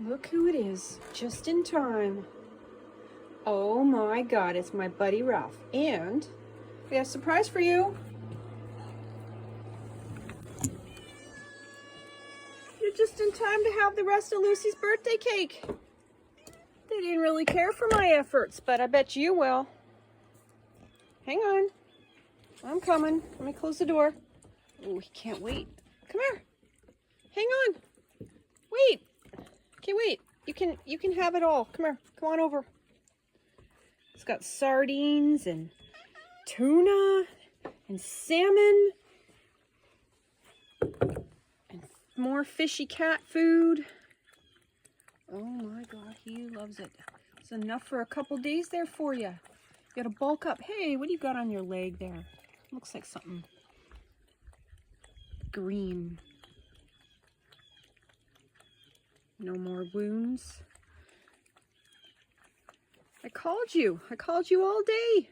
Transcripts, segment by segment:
Look who it is, just in time. Oh my God, it's my buddy Ralph. And we have a surprise for you. You're just in time to have the rest of Lucy's birthday cake. They didn't really care for my efforts, but I bet you will. Hang on. I'm coming. Let me close the door. Oh, he can't wait. Come here. Hang on. Wait. Okay, wait. You can have it all. Come here. Come on over. It's got sardines and tuna and salmon and more fishy cat food. Oh my God, he loves it. It's enough for a couple days there for you. You gotta bulk up. Hey, what do you got on your leg there? Looks like something green. No more wounds. I called you. I called you all day.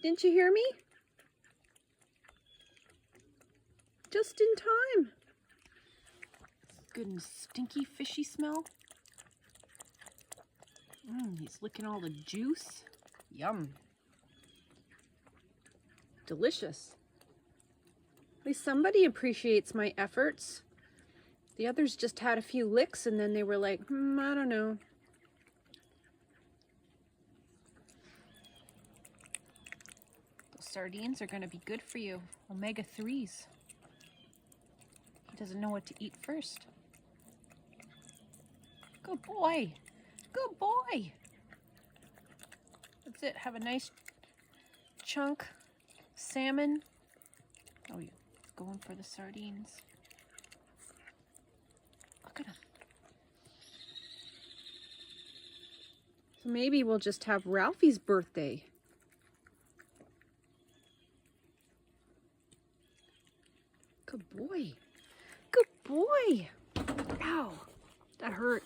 Didn't you hear me? Just in time. Good and stinky fishy smell. He's licking all the juice. Yum. Delicious. At least somebody appreciates my efforts. The others just had a few licks and then they were like, I don't know. Those sardines are going to be good for you. Omega-3s. He doesn't know what to eat first. Good boy. Good boy. That's it. Have a nice chunk salmon. Oh, yeah. Going for the sardines. Look at him. So maybe we'll just have Ralphie's birthday. Good boy. Good boy. Ow. That hurt.